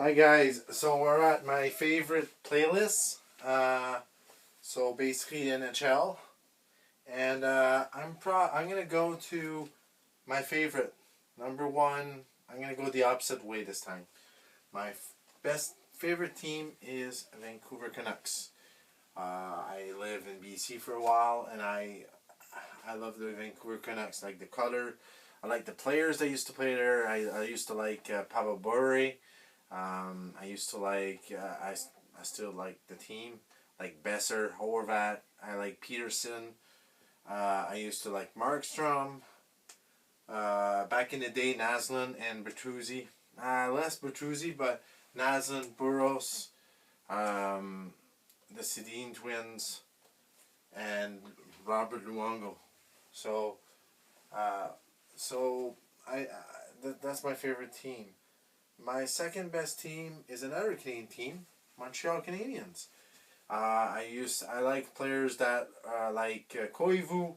Hi guys, so we're at my favorite playlist. So basically NHL, and I'm gonna go to my favorite number one. I'm gonna go the opposite way this time. My best favorite team is Vancouver Canucks. I lived in BC for a while, and I love the Vancouver Canucks. Like the color, I like the players that used to play there. I used to like Pavel Bure. I used to like, I still like the team, like Besser, Horvat. I like Peterson. I used to like Markstrom. Back in the day, Naslund and Bertuzzi. Less Bertuzzi, but Naslund, Burroughs, the Sedin twins, and Robert Luongo. So, uh, so that's my favorite team. My second best team is another Canadian team, Montreal Canadiens. I like players that like Koivu,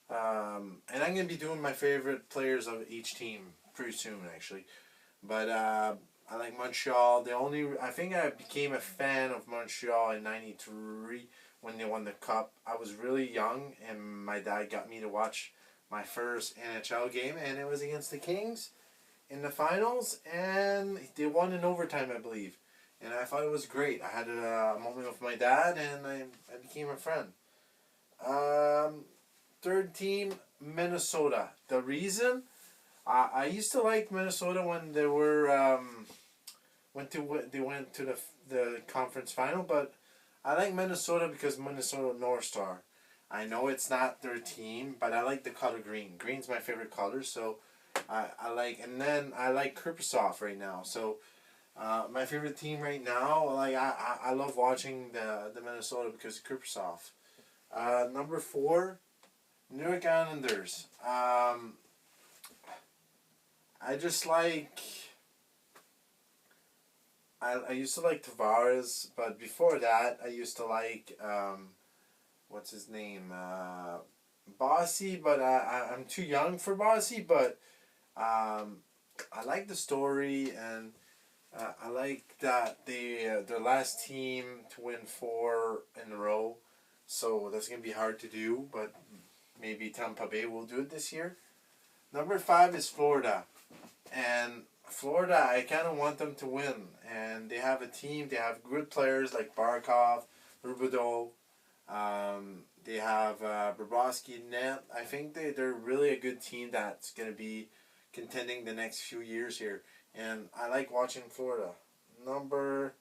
and I'm gonna be doing my favorite players of each team pretty soon actually. But I like Montreal. I think I became a fan of Montreal in '93 when they won the cup. I was really young, and my dad got me to watch my first NHL game, and it was against the Kings in the finals, and they won in overtime, I believe. And I thought it was great. I had a moment with my dad, and I became a friend. Um, Third team, Minnesota. The reason I used to like Minnesota when they were they went to the conference final, but I like Minnesota because Minnesota North Star. I know it's not their team, but I like the color green. Green's my favorite color, so I like, and then I like Kaprizov right now. So my favorite team right now, like I love watching the Minnesota because of Kaprizov. Number four, New York Islanders. I just like. I used to like Tavares, but before that, I used to like what's his name, Bossy. But I'm too young for Bossy. But I like the story, and I like that their last team to win 4 in a row. So that's gonna be hard to do, but maybe Tampa Bay will do it this year. Number 5 is Florida, and Florida, I kind of want them to win, and they have a team. They have good players like Barkov, Rubidoux. They have Bobrovsky, Net. I think they're really a good team that's going to be contending the next few years here. And I like watching Florida. Number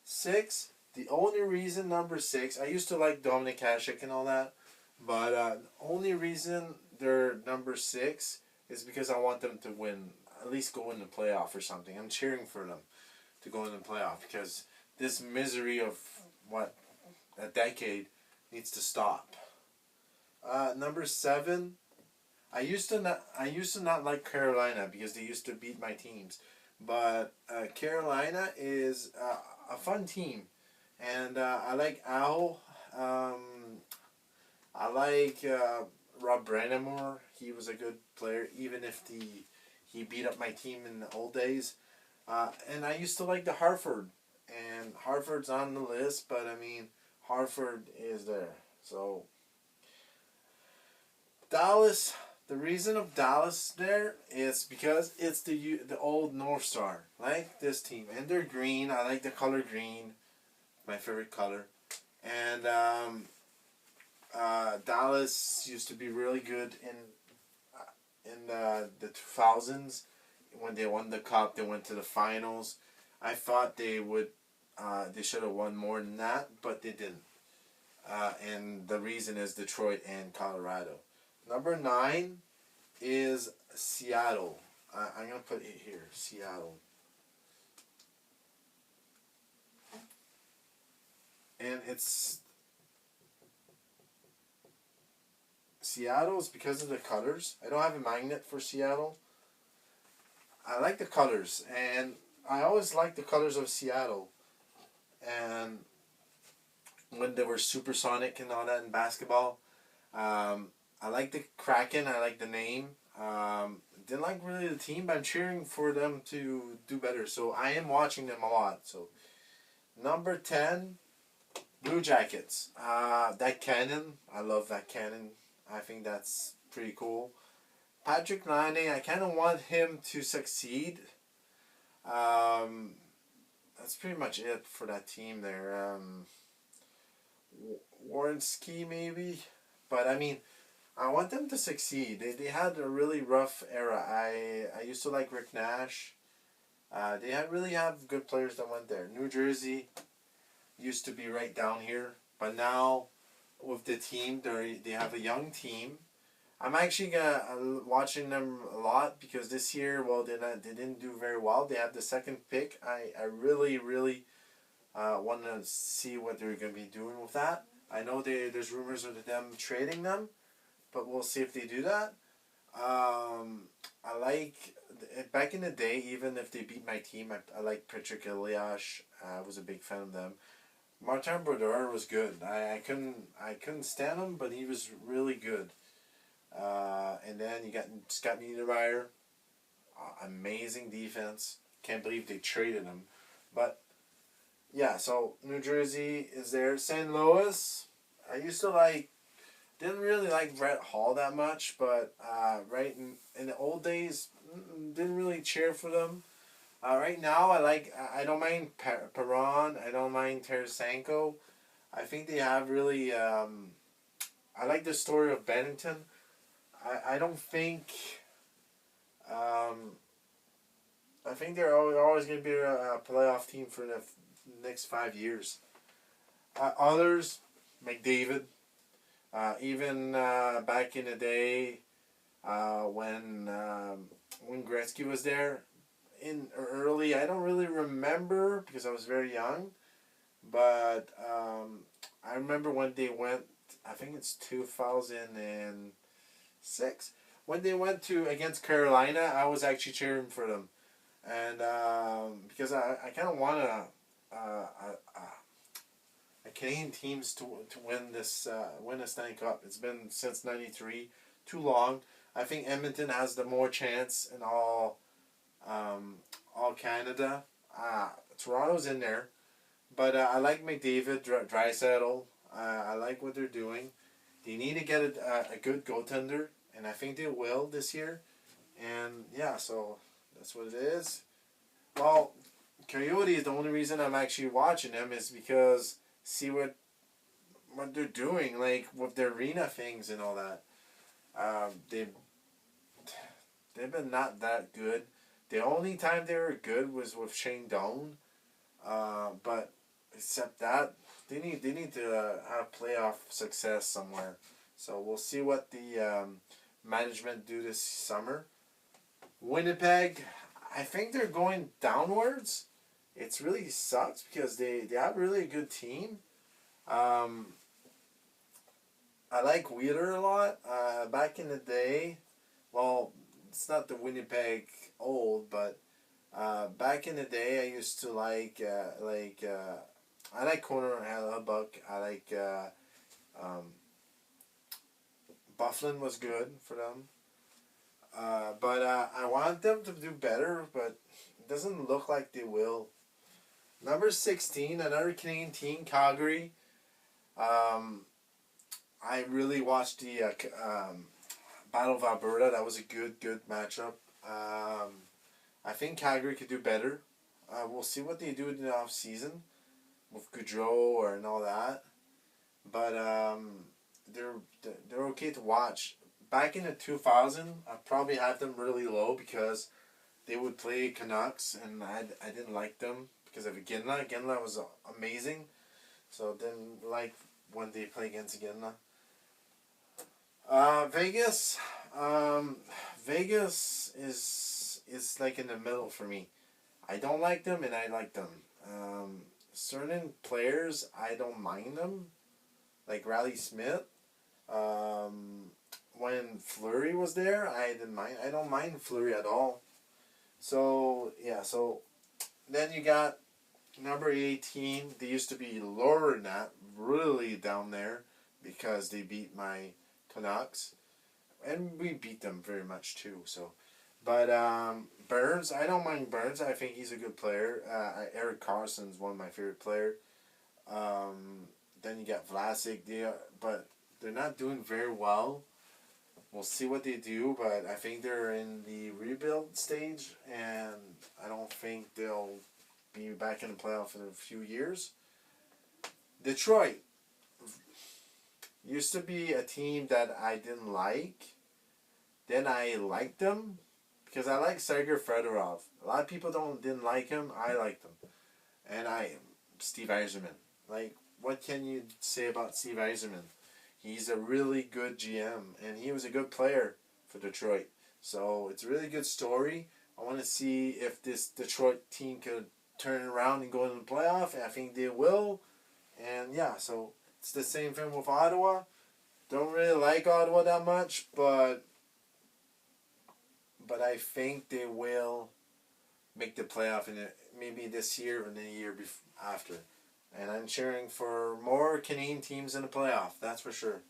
6, the only reason number 6, I used to like Dominic Hasek and all that, but the only reason they're number 6 is because I want them to win, at least go in the playoff or something. I'm cheering for them to go in the playoff because this misery of what a decade needs to stop. Number 7, I used to not like Carolina because they used to beat my teams, but Carolina is a fun team, and I like Al. I like Rob Brandamore. He was a good player, even if he beat up my team in the old days. And I used to like the Hartford, and Hartford's on the list, but I mean Hartford is there. So Dallas. The reason of Dallas there is because it's the old North Star, like this team, and they're green. I like the color green, my favorite color, and Dallas used to be really good in the 2000s when they won the cup. They went to the finals. I thought they should have won more than that, but they didn't. And the reason is Detroit and Colorado. Number 9 is Seattle. I'm gonna put it here, Seattle. And it's Seattle's because of the colors. I don't have a magnet for Seattle. I like the colors, and I always liked the colors of Seattle. And when they were supersonic and all that in basketball, I like the Kraken. I like the name. didn't like really the team, but I'm cheering for them to do better. So I am watching them a lot. So number 10, Blue Jackets. That cannon, I love that cannon. I think that's pretty cool. Patrick Laine, I kind of want him to succeed. Um, that's pretty much it for that team there. Warrenski maybe, but I mean, I want them to succeed. They had a really rough era. I used to like Rick Nash. They really have good players that went there. New Jersey used to be right down here, but now with the team, they have a young team. I'm actually watching them a lot because this year, well, they didn't do very well. They have the second pick. I really want to see what they're going to be doing with that. I know there's rumors of them trading them, but we'll see if they do that. I like back in the day, even if they beat my team, I like Patrick Elias. I was a big fan of them. Martin Brodeur was good. I couldn't stand him, but he was really good. And then you got Scott Niedermayer. Amazing defense. Can't believe they traded him. But, yeah, so New Jersey is there. St. Louis, I used to didn't really like Brett Hall that much, but right in the old days, didn't really cheer for them. Right now, I don't mind Perron. I don't mind Tarasenko. I think they have really, I like the story of Bennington. I don't think, I think they're always going to be a playoff team for the next 5 years. Others, McDavid. Even back in the day, when Gretzky was there, in early, I don't really remember because I was very young, but I remember when they went. I think it's 2006 when they went to against Carolina. I was actually cheering for them, and because I kind of want a Canadian teams to win win a Stanley Cup. It's been since '93, too long. I think Edmonton has the more chance in all Canada. Toronto's in there, but I like McDavid, Draisaitl. I like what they're doing. They need to get a good goaltender, and I think they will this year. And yeah, so that's what it is. Well, Coyotes, the only reason I'm actually watching them is because see what they're doing, like with their arena things and all that. They've been not that good. The only time they were good was with Shane Doan, but except that, they need to have playoff success somewhere. So we'll see what the management do this summer. Winnipeg, I think they're going downwards. It's really sucks because they have really a good team. I like Wheeler a lot. Back in the day, well, it's not the Winnipeg old, but back in the day, I used to I like Connor Hellebuck. I like Bufflin was good for them. But I want them to do better, but it doesn't look like they will. Number 16, another Canadian team, Calgary. I really watched the Battle of Alberta. That was a good matchup. I think Calgary could do better. We'll see what they do in the off season with Goudreau and all that. But they're okay to watch. Back in the 2000, I probably had them really low because they would play Canucks, and I didn't like them because of Iginla. Iginla was amazing, so didn't like when they play against Iginla. Vegas. Vegas is like in the middle for me. I don't like them and I like them. Certain players I don't mind them, like Riley Smith. When Fleury was there, I didn't mind. I don't mind Fleury at all. So yeah. So then you got number 18. They used to be lower than that, really down there, because they beat my Canucks, and we beat them very much too. So But Burns, I don't mind Burns. I think he's a good player. Eric Carson's one of my favorite player. Then you got Vlasic. But they're not doing very well. We'll see what they do, but I think they're in the rebuild stage, and I don't think they'll be back in the playoff in a few years. Detroit used to be a team that I didn't like. Then I liked them because I like Sergei Fedorov. A lot of people didn't like him. I liked him, and Steve Yzerman. Like, what can you say about Steve Yzerman? He's a really good GM, and he was a good player for Detroit. So it's a really good story. I want to see if this Detroit team could turn it around and go into the playoff, and I think they will. And yeah, so it's the same thing with Ottawa. Don't really like Ottawa that much, but I think they will make the playoff in maybe this year or the year after. And I'm cheering for more Canadian teams in the playoff, that's for sure.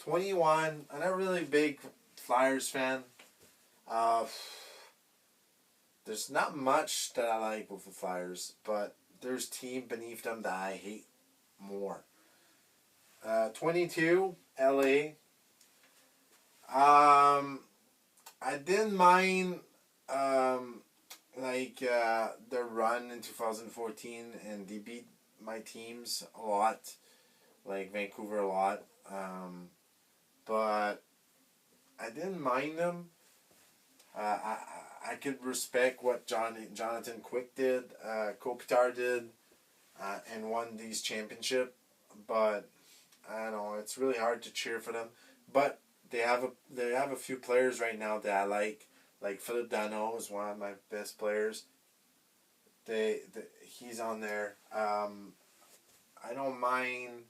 21, I'm not really a big Flyers fan. Uh, there's not much that I like with the Flyers, but there's team beneath them that I hate more. 22, LA. I didn't mind the run in 2014, and they beat my teams a lot, like Vancouver a lot. But I didn't mind them. I could respect what Jonathan Quick did, Kopitar did, and won these championship. But I don't know. It's really hard to cheer for them. But they have a few players right now that I like. Like Philip Dano is one of my best players. He's on there. I don't mind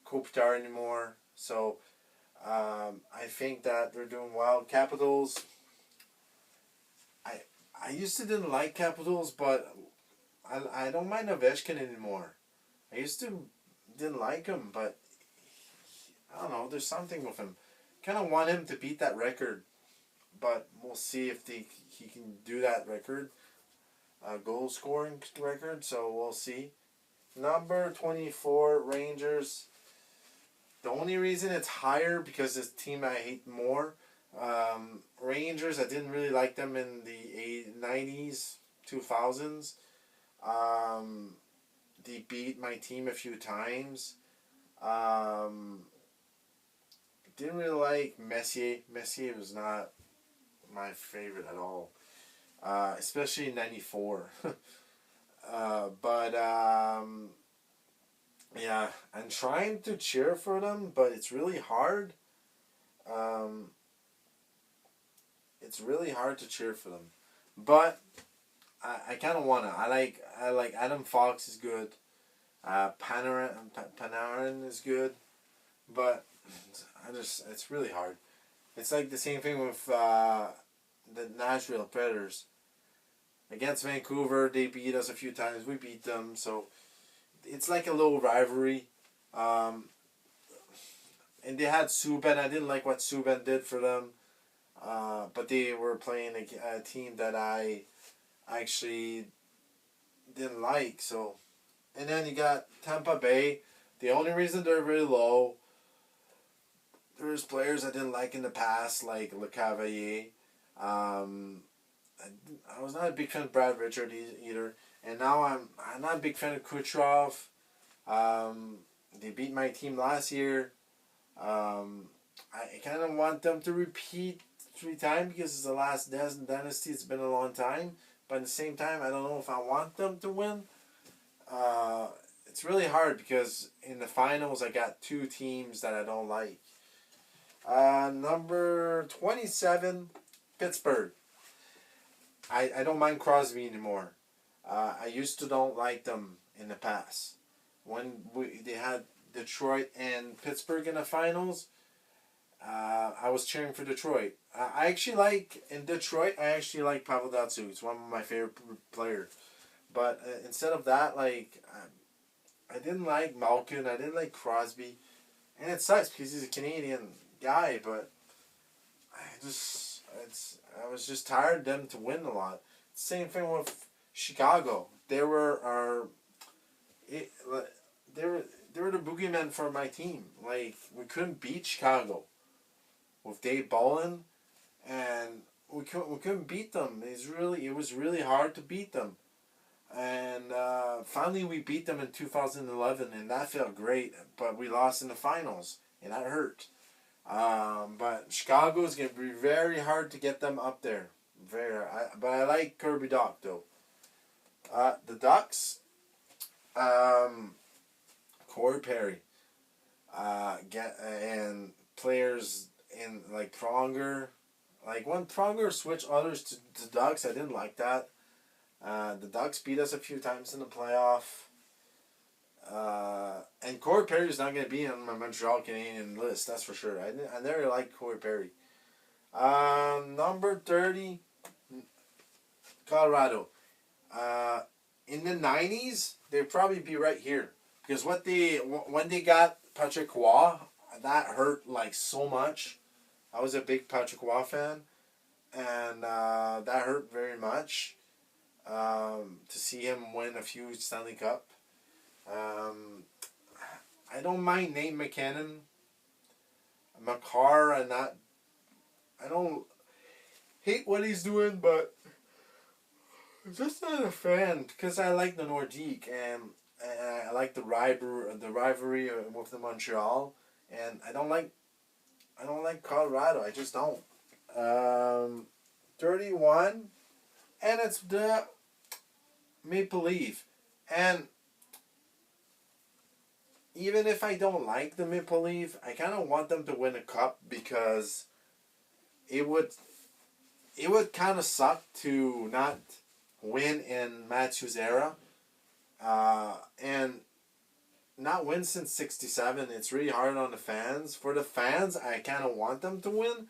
Kopitar anymore. So I think that they're doing well. Capitals. I used to didn't like Capitals, but I don't mind Ovechkin anymore. I used to didn't like him, but I don't know. There's something with him. Kind of want him to beat that record, but we'll see if he can do that record, goal scoring record. So we'll see. Number 24, Rangers. The only reason it's higher because this team I hate more. Rangers, I didn't really like them in the 90s, 2000s. They beat my team a few times. Didn't really like Messier. Messier was not my favorite at all. Especially in 94. But yeah, I'm trying to cheer for them, but it's really hard. It's really hard to cheer for them. But I kind of wanna. I like Adam Fox is good. Panarin is good, but it's really hard. It's like the same thing with the Nashville Predators. Against Vancouver, they beat us a few times. We beat them, so it's like a little rivalry. And they had Subban. I didn't like what Subban did for them, but they were playing a team that I actually didn't like. So, and then you got Tampa Bay. The only reason they're really low, there's players I didn't like in the past, like Le Cavalier. I was not a big fan of Brad Richard either, and now I'm not a big fan of Kucherov. They beat my team last year. I kind of want them to repeat 3 times because it's the last dynasty. It's been a long time, but at the same time, I don't know if I want them to win. It's really hard because in the finals, I got 2 teams that I don't like. Number 27, Pittsburgh. I don't mind Crosby anymore. I used to don't like them in the past. When they had Detroit and Pittsburgh in the finals, I was cheering for Detroit. I actually like, in Detroit, I actually like Pavel Datsyuk. It's one of my favorite players. But instead of that, like, I didn't like Malkin. I didn't like Crosby. And it sucks because he's a Canadian guy, but I was just tired of them to win a lot. Same thing with Chicago. They were our it, they were they were the boogeymen for my team. Like we couldn't beat Chicago with Dave Bolin, and we couldn't beat them. It was really hard to beat them, and finally we beat them in 2011, and that felt great. But we lost in the finals, and that hurt. But Chicago is gonna be very hard to get them up there. But I like Kirby Doc though. The Ducks. Corey Perry. Get and players in like Pronger. Like when Pronger switched others to Ducks, I didn't like that. The Ducks beat us a few times in the playoff. And Corey Perry is not going to be on my Montreal Canadian list, that's for sure. I never liked Corey Perry. Number 30, Colorado. In the 90s, they'd probably be right here. Because when they got Patrick Roy, that hurt like so much. I was a big Patrick Roy fan. And that hurt very much. To see him win a few Stanley Cup. I don't mind Nate McKinnon. Makar, I don't hate what he's doing, but I'm just not a fan because I like the Nordique and I like the rivalry with the Montreal, and I don't like Colorado. I just don't. 31, and it's the Maple Leaf, and even if I don't like the Maple Leaf, I kind of want them to win a cup because it would kind of suck to not win in Matthew's era, and not win since '67. It's really hard on the fans. For the fans, I kind of want them to win,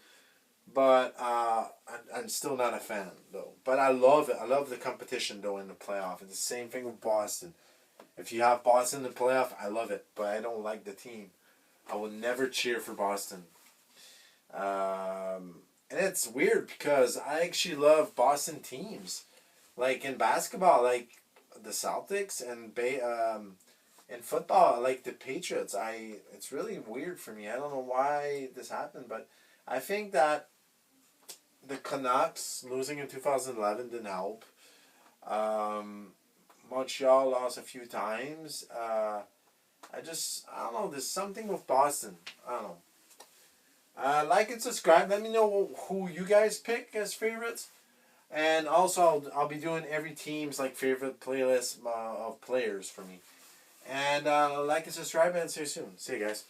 but I'm still not a fan though. But I love it. I love the competition though in the playoff. It's the same thing with Boston. If you have Boston in the playoff, I love it, but I don't like the team. I will never cheer for Boston. And it's weird because I actually love Boston teams. Like in basketball, like the Celtics, and in football, I like the Patriots. It's really weird for me. I don't know why this happened, but I think that the Canucks losing in 2011 didn't help. Montreal lost a few times. I don't know. There's something with Boston. I don't know. Like and subscribe. Let me know who you guys pick as favorites. And also, I'll be doing every team's like favorite playlist of players for me. And like and subscribe, and see you soon. See you guys.